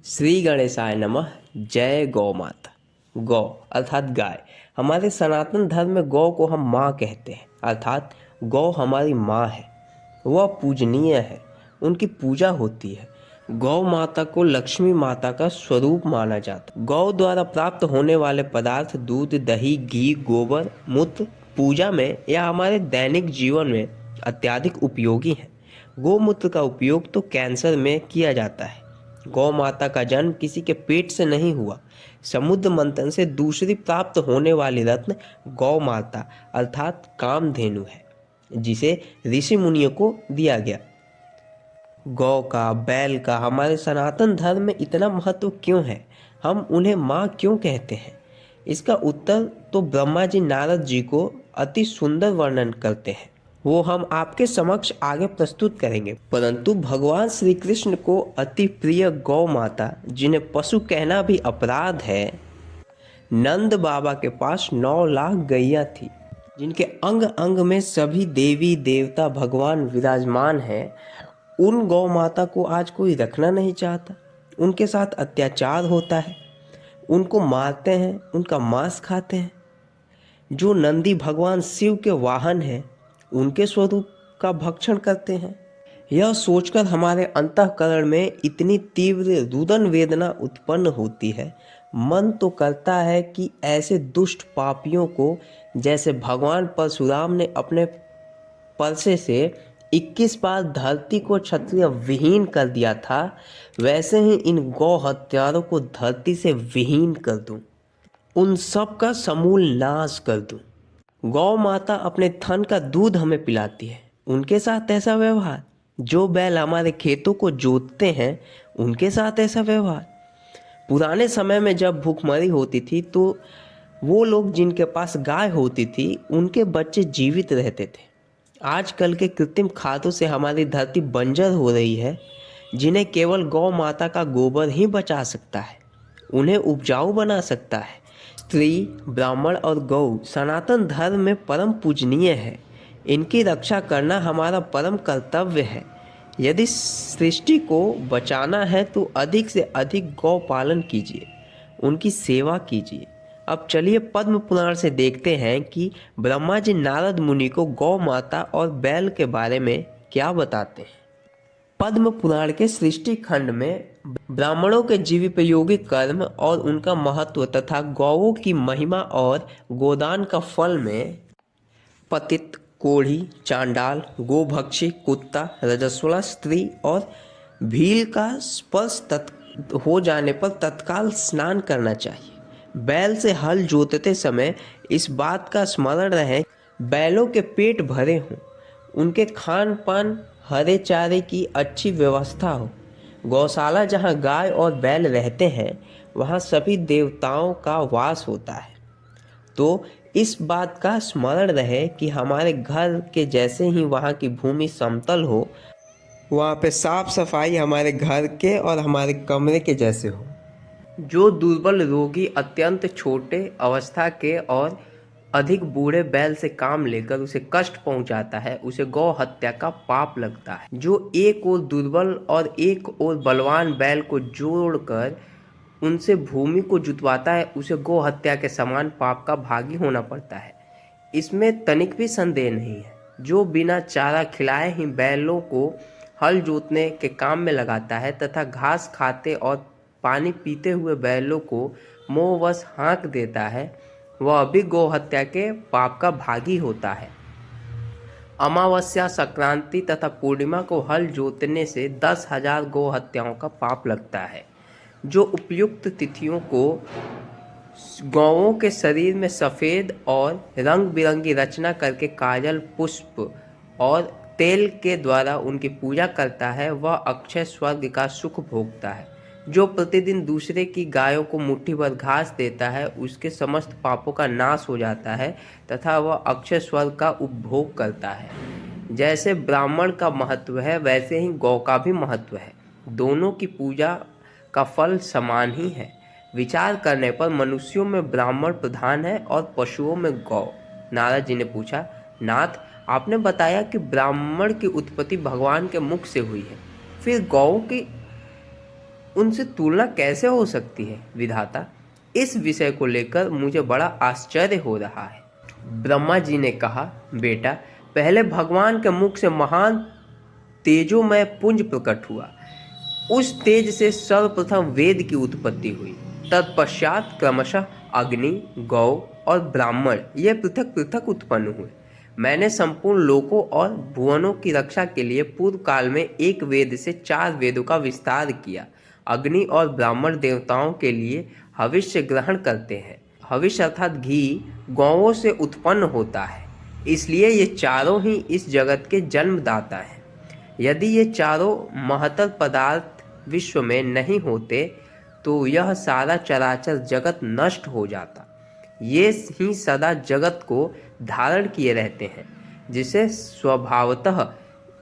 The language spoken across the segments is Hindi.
श्री गणेशाय नमः। जय गौ माता। गौ अर्थात गाय। हमारे सनातन धर्म में गौ को हम माँ कहते हैं, अर्थात गौ हमारी माँ है। वह पूजनीय है, उनकी पूजा होती है। गौ माता को लक्ष्मी माता का स्वरूप माना जाता है। गौ द्वारा प्राप्त होने वाले पदार्थ दूध, दही, घी, गोबर, मूत्र पूजा में या हमारे दैनिक जीवन में अत्यधिक उपयोगी हैं। गोमूत्र का उपयोग तो कैंसर में किया जाता है। गौ माता का जन्म किसी के पेट से नहीं हुआ। समुद्र मंथन से दूसरी प्राप्त होने वाली रत्न गौ माता अर्थात कामधेनु है, जिसे ऋषि मुनियों को दिया गया। गौ का, बैल का हमारे सनातन धर्म में इतना महत्व क्यों है? हम उन्हें माँ क्यों कहते हैं? इसका उत्तर तो ब्रह्मा जी नारद जी को अति सुंदर वर्णन करते हैं। वो हम आपके समक्ष आगे प्रस्तुत करेंगे। परंतु भगवान श्री कृष्ण को अति प्रिय गौ माता, जिन्हें पशु कहना भी अपराध है, नंद बाबा के पास 9 लाख गैया थी, जिनके अंग अंग में सभी देवी देवता भगवान विराजमान हैं। उन गौ माता को आज कोई रखना नहीं चाहता। उनके साथ अत्याचार होता है, उनको मारते हैं, उनका मांस खाते हैं। जो नंदी भगवान शिव के वाहन हैं, उनके स्वरूप का भक्षण करते हैं। यह सोचकर हमारे अंतःकरण में इतनी तीव्र रुदन वेदना उत्पन्न होती है। मन तो करता है कि ऐसे दुष्ट पापियों को, जैसे भगवान परशुराम ने अपने परसे से 21 बार धरती को क्षत्रिय विहीन कर दिया था, वैसे ही इन गौ हत्यारों को धरती से विहीन कर दूं, उन सब का समूल नाश कर दूं। गौ माता अपने थन का दूध हमें पिलाती है, उनके साथ ऐसा व्यवहार। जो बैल हमारे खेतों को जोतते हैं, उनके साथ ऐसा व्यवहार। पुराने समय में जब भूखमरी होती थी तो वो लोग जिनके पास गाय होती थी, उनके बच्चे जीवित रहते थे। आजकल के कृत्रिम खादों से हमारी धरती बंजर हो रही है, जिन्हें केवल गौ माता का गोबर ही बचा सकता है, उन्हें उपजाऊ बना सकता है। स्त्री, ब्राह्मण और गौ सनातन धर्म में परम पूजनीय है। इनकी रक्षा करना हमारा परम कर्तव्य है। यदि सृष्टि को बचाना है तो अधिक से अधिक गौ पालन कीजिए, उनकी सेवा कीजिए। अब चलिए पद्म पुराण से देखते हैं कि ब्रह्मा जी नारद मुनि को गौ माता और बैल के बारे में क्या बताते हैं। पद्म पुराण के सृष्टि खंड में ब्राह्मणों के जीविकोपयोगी कर्म और उनका महत्व तथा गौओं की महिमा और गोदान का फल में पतित, कोढ़ी, चांडाल, गोभक्षी, कुत्ता, रजस्वला स्त्री और भील का स्पर्श हो जाने पर तत्काल स्नान करना चाहिए। बैल से हल जोतते समय इस बात का स्मरण रहे, बैलों के पेट भरे हों, उनके खान पान हरे चारे की अच्छी व्यवस्था हो। गौशाला जहाँ गाय और बैल रहते हैं, वहाँ सभी देवताओं का वास होता है। तो इस बात का स्मरण रहे कि हमारे घर के जैसे ही वहाँ की भूमि समतल हो, वहाँ पे साफ सफाई हमारे घर के और हमारे कमरे के जैसे हो। जो दुर्बल रोगी, अत्यंत छोटे अवस्था के और अधिक बूढ़े बैल से काम लेकर उसे कष्ट पहुंचाता है, उसे गौ हत्या का पाप लगता है। जो एक और दुर्बल और एक और बलवान बैल को जोड़कर उनसे भूमि को जुतवाता है, उसे गौ हत्या के समान पाप का भागी होना पड़ता है। इसमें तनिक भी संदेह नहीं है। जो बिना चारा खिलाए ही बैलों को हल जोतने के काम में लगाता है तथा घास खाते और पानी पीते हुए बैलों को मोहवश हाँक देता है, वह भी गौ हत्या के पाप का भागी होता है। अमावस्या, संक्रांति तथा पूर्णिमा को हल जोतने से 10,000 गौ हत्याओं का पाप लगता है। जो उपयुक्त तिथियों को गौओं के शरीर में सफ़ेद और रंग बिरंगी रचना करके काजल, पुष्प और तेल के द्वारा उनकी पूजा करता है, वह अक्षय स्वर्ग का सुख भोगता है। जो प्रतिदिन दूसरे की गायों को मुट्ठी भर घास देता है, उसके समस्त पापों का नाश हो जाता है तथा वह अक्षय स्वर्ग का उपभोग करता है। जैसे ब्राह्मण का महत्व है, वैसे ही गौ का भी महत्व है। दोनों की पूजा का फल समान ही है। विचार करने पर मनुष्यों में ब्राह्मण प्रधान है और पशुओं में गौ। नारद जी ने पूछा, नाथ, आपने बताया कि ब्राह्मण की उत्पत्ति भगवान के मुख से हुई है, फिर गौओं की उनसे तुलना कैसे हो सकती है विधाता? इस विषय को लेकर मुझे बड़ा आश्चर्य हो रहा है। ब्रह्मा जी ने कहा, बेटा, पहले भगवान के मुख से महान तेजोमय पुंज प्रकट हुआ। उस तेज से सर्वप्रथम वेद की उत्पत्ति हुई। तत्पश्चात क्रमशः अग्नि, गौ और ब्राह्मण ये पृथक पृथक उत्पन्न हुए। मैंने संपूर्ण लोकों और भुवनों की रक्षा के लिए पूर्व काल में एक वेद से 4 वेदों का विस्तार किया। अग्नि और ब्राह्मण देवताओं के लिए हविष्य ग्रहण करते हैं। हविष्य अर्थात घी गौओं से उत्पन्न होता है, इसलिए ये चारों ही इस जगत के जन्मदाता हैं। यदि ये चारों महत्तर पदार्थ विश्व में नहीं होते तो यह सारा चराचर जगत नष्ट हो जाता। ये ही सदा जगत को धारण किए रहते हैं, जिसे स्वभावतः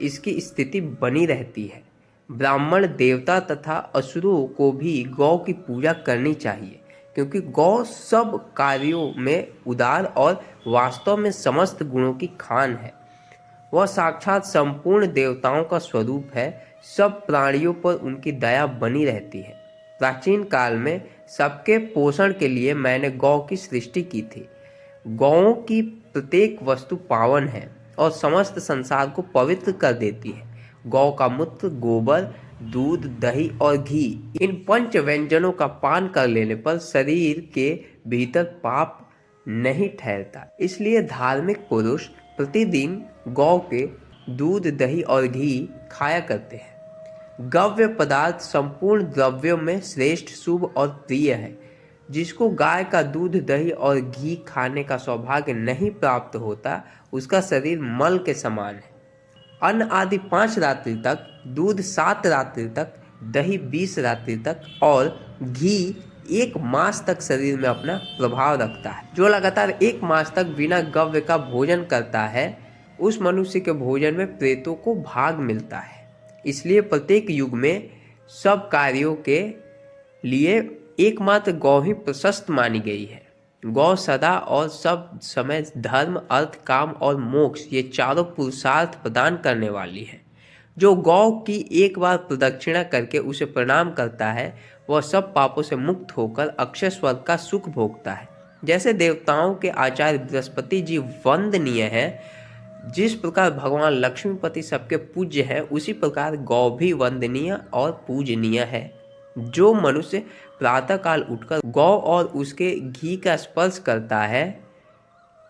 इसकी स्थिति बनी रहती है। ब्राह्मण देवता तथा असुरों को भी गौ की पूजा करनी चाहिए, क्योंकि गौ सब कार्यों में उदार और वास्तव में समस्त गुणों की खान है। वह साक्षात संपूर्ण देवताओं का स्वरूप है। सब प्राणियों पर उनकी दया बनी रहती है। प्राचीन काल में सबके पोषण के लिए मैंने गौ की सृष्टि की थी। गौओं की प्रत्येक वस्तु पावन है और समस्त संसार को पवित्र कर देती है। गौ का मूत्र, गोबर, दूध, दही और घी, इन 5 व्यंजनों का पान कर लेने पर शरीर के भीतर पाप नहीं ठहरता। इसलिए धार्मिक पुरुष प्रतिदिन गौ के दूध, दही और घी खाया करते हैं। गव्य पदार्थ संपूर्ण द्रव्यों में श्रेष्ठ, शुभ और प्रिय है। जिसको गाय का दूध, दही और घी खाने का सौभाग्य नहीं प्राप्त होता, उसका शरीर मल के समान है। अन्न आदि 5 रात्रि तक, दूध 7 रात्रि तक, दही 20 रात्रि तक और घी 1 मास तक शरीर में अपना प्रभाव रखता है। जो लगातार 1 मास तक बिना गव्य का भोजन करता है, उस मनुष्य के भोजन में प्रेतों को भाग मिलता है। इसलिए प्रत्येक युग में सब कार्यों के लिए एकमात्र गौ ही प्रशस्त मानी गई है। गौ सदा और सब समय धर्म, अर्थ, काम और मोक्ष ये चारों पुरुषार्थ प्रदान करने वाली है। जो गौ की एक बार प्रदक्षिणा करके उसे प्रणाम करता है, वह सब पापों से मुक्त होकर अक्षय स्वर्ग का सुख भोगता है। जैसे देवताओं के आचार्य बृहस्पति जी वंदनीय हैं, जिस प्रकार भगवान लक्ष्मीपति सबके पूज्य हैं, उसी प्रकार गौ भी वंदनीय और पूजनीय है। जो मनुष्य प्रातःकाल उठकर गौ और उसके घी का स्पर्श करता है,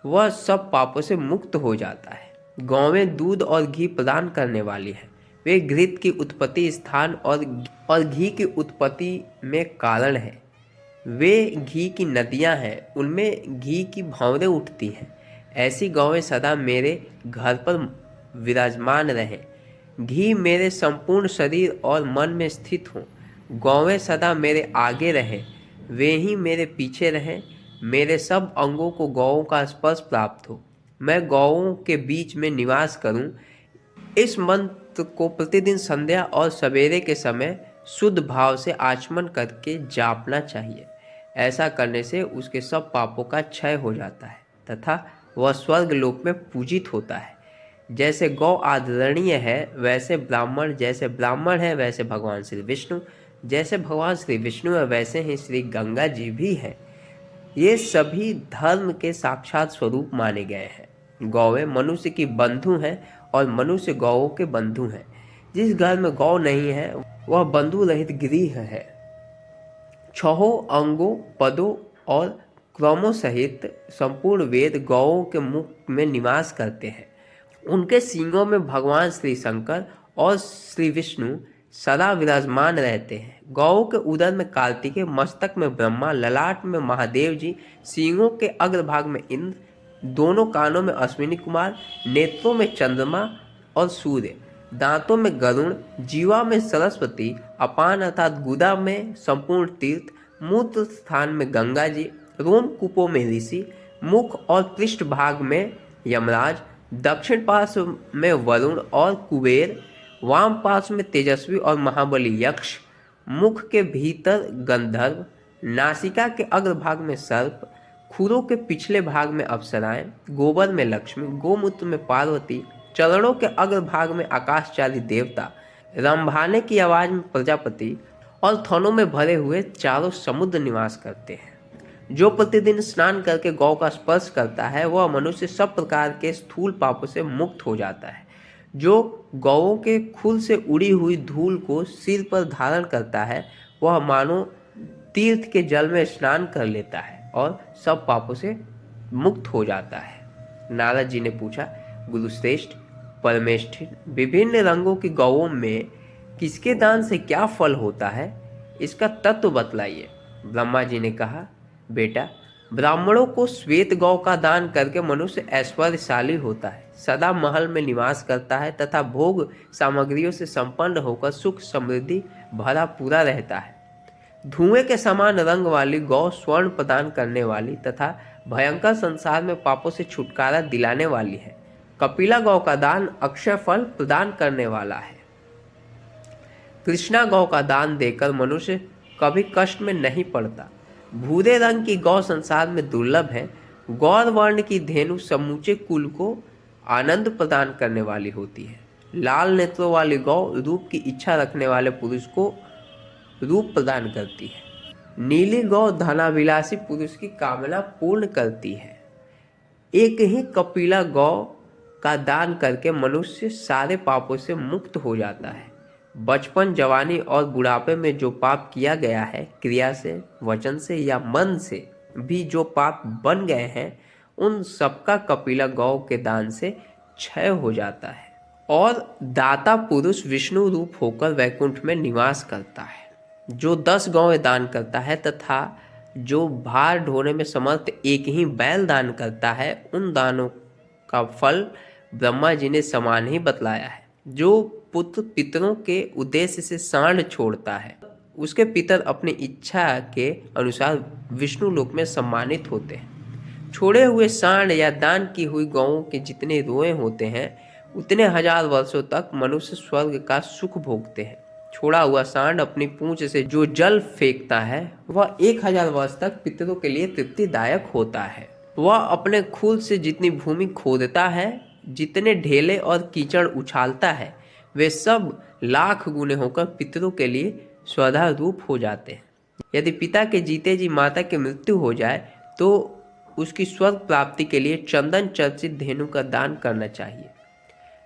वह सब पापों से मुक्त हो जाता है। गौवें दूध और घी प्रदान करने वाली है। वे घृत की उत्पत्ति स्थान और घी की उत्पत्ति में कारण है। वे घी की नदियां हैं, उनमें घी की भंवरें उठती हैं। ऐसी गौवें सदा मेरे घर पर विराजमान रहें। घी मेरे संपूर्ण शरीर और मन में स्थित हों। गौवें सदा मेरे आगे रहें, वे ही मेरे पीछे रहें। मेरे सब अंगों को गौओं का स्पर्श प्राप्त हो। मैं गौओं के बीच में निवास करूं। इस मंत्र को प्रतिदिन संध्या और सवेरे के समय शुद्ध भाव से आचमन करके जापना चाहिए। ऐसा करने से उसके सब पापों का क्षय हो जाता है तथा वह स्वर्ग लोक में पूजित होता है। जैसे गौ आदरणीय है, वैसे ब्राह्मण, जैसे ब्राह्मण है वैसे भगवान श्री विष्णु, जैसे भगवान श्री विष्णु है वैसे ही श्री गंगा जी भी हैं। ये सभी धर्म के साक्षात स्वरूप माने गए हैं। गौएं मनुष्य की बंधु हैं और मनुष्य गौओं के बंधु हैं। जिस घर में गौ नहीं है, वह बंधु रहित गृह है। 6 अंगों, पदों और क्रमों सहित संपूर्ण वेद गौओं के मुख में निवास करते हैं। उनके सींगों में भगवान श्री शंकर और श्री विष्णु सदा विराजमान रहते हैं। गौओं के उदर में कार्तिकेय, मस्तक में ब्रह्मा, ललाट में महादेव जी, सींगों के अग्रभाग में इंद्र, दोनों कानों में अश्विनी कुमार, नेत्रों में चंद्रमा और सूर्य, दांतों में गरुण, जीवा में सरस्वती, अपान अर्थात गुदा में संपूर्ण तीर्थ, मूत्र स्थान में गंगा जी, रोमकूपों में ऋषि, मुख और पृष्ठ भाग में यमराज, दक्षिण पार्श्व में वरुण और कुबेर, वाम पार्श्व में तेजस्वी और महाबली यक्ष, मुख के भीतर गंधर्व, नासिका के अग्रभाग में सर्प, खुरों के पिछले भाग में अप्सराएं, गोबर में लक्ष्मी, गोमूत्र में पार्वती, चरणों के अग्रभाग में आकाशचारी देवता, रंभाने की आवाज में प्रजापति और थनों में भरे हुए चारों समुद्र निवास करते हैं। जो प्रतिदिन स्नान करके गौ का स्पर्श करता है वह मनुष्य सब प्रकार के स्थूल पापों से मुक्त हो जाता है। जो गौओं के खुर से उड़ी हुई धूल को सिर पर धारण करता है वह मानो तीर्थ के जल में स्नान कर लेता है और सब पापों से मुक्त हो जाता है। नारद जी ने पूछा, गुरुश्रेष्ठ, परमेष्ठी, विभिन्न रंगों की गौओं में किसके दान से क्या फल होता है, इसका तत्व बतलाइए। ब्रह्मा जी ने कहा, बेटा, ब्राह्मणों को श्वेत गौ का दान करके मनुष्य ऐश्वर्यशाली होता है, सदा महल में निवास करता है तथा भोग सामग्रियों से संपन्न होकर सुख समृद्धि भरा पूरा रहता है। धुएं के समान रंग वाली गौ स्वर्ण प्रदान करने वाली तथा भयंकर संसार में पापों से छुटकारा दिलाने वाली है। कपिला गौ का दान अक्षय फल प्रदान करने वाला है। कृष्णा गौ का दान देकर मनुष्य कभी कष्ट में नहीं पड़ता। भूरे रंग की गौ संसार में दुर्लभ है। गौर वर्ण की धेनु समूचे कुल को आनंद प्रदान करने वाली होती है। लाल नेत्रों वाली गौ रूप की इच्छा रखने वाले पुरुष को रूप प्रदान करती है। नीली गौ धनाभिलाषी पुरुष की कामना पूर्ण करती है। एक ही कपिला गौ का दान करके मनुष्य सारे पापों से मुक्त हो जाता है। बचपन, जवानी और बुढ़ापे में जो पाप किया गया है, क्रिया से, वचन से या मन से भी जो पाप बन गए हैं, उन सबका कपिला गौ के दान से क्षय हो जाता है और दाता पुरुष विष्णु रूप होकर वैकुंठ में निवास करता है। जो 10 गौएं दान करता है तथा जो भार ढोने में समर्थ एक ही बैल दान करता है, उन दानों का फल ब्रह्मा जी ने समान ही बतलाया है। जो पुत्र पितरों के उद्देश्य से सांड छोड़ता है, उसके पितर अपनी इच्छा के अनुसार विष्णु लोक में सम्मानित होते हैं। छोड़े हुए सांड या दान की हुई गौओं के जितने रोए होते हैं, उतने हजार वर्षों तक मनुष्य स्वर्ग का सुख भोगते हैं। छोड़ा हुआ सांड अपनी पूंछ से जो जल फेंकता है वह 1000 वर्ष तक पितरों के लिए तृप्तिदायक होता है। वह अपने खुद से जितनी भूमि खोदता है, जितने ढेले और कीचड़ उछालता है, वे सब लाख गुने होकर पितरों के लिए स्वधा रूप हो जाते हैं। यदि पिता के जीते जी माता की मृत्यु हो जाए तो उसकी स्वर्ग प्राप्ति के लिए चंदन चर्चित धेनु का दान करना चाहिए।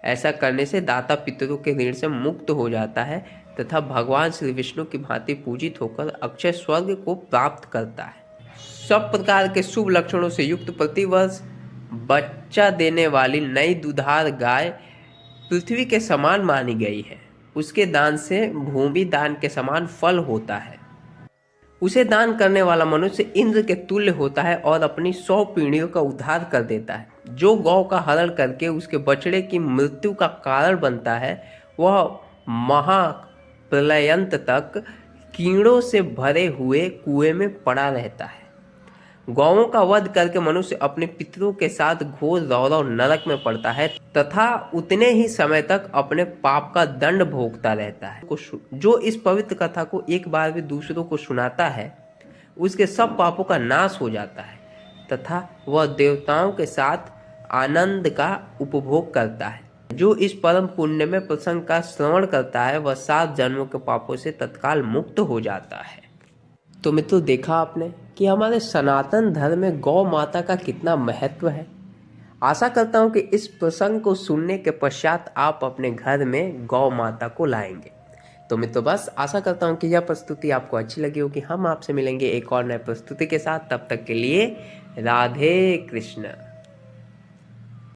ऐसा करने से दाता पितरों के ऋण से मुक्त हो जाता है तथा भगवान श्री विष्णु की भांति पूजित होकर अक्षय स्वर्ग को प्राप्त करता है। सब प्रकार के शुभ लक्षणों से युक्त प्रतिवर्ष बच्चा देने वाली नई दुधार गाय पृथ्वी के समान मानी गई है। उसके दान से भूमि दान के समान फल होता है। उसे दान करने वाला मनुष्य इंद्र के तुल्य होता है और अपनी 100 पीढ़ियों का उद्धार कर देता है। जो गौ का हरण करके उसके बछड़े की मृत्यु का कारण बनता है, वह महाप्रलयंत तक कीड़ों से भरे हुए कुएं में पड़ा रहता है। गौओं का वध करके मनुष्य अपने पितरों के साथ घोर रौरव नरक में पड़ता है तथा उतने ही समय तक अपने पाप का दंड भोगता रहता है। जो इस पवित्र कथा को एक बार भी दूसरों को सुनाता है, उसके सब पापों का नाश हो जाता है तथा वह देवताओं के साथ आनंद का उपभोग करता है। जो इस परम पुण्य में प्रसंग का श्रवण करता है, वह 7 जन्मों के पापों से तत्काल मुक्त हो जाता है। तो मित्रों, देखा आपने कि हमारे सनातन धर्म में गौ माता का कितना महत्व है। आशा करता हूँ कि इस प्रसंग को सुनने के पश्चात आप अपने घर में गौ माता को लाएंगे। तो मित्रों, बस आशा करता हूँ कि यह प्रस्तुति आपको अच्छी लगी होगी। हम आपसे मिलेंगे एक और नए प्रस्तुति के साथ। तब तक के लिए राधे कृष्ण।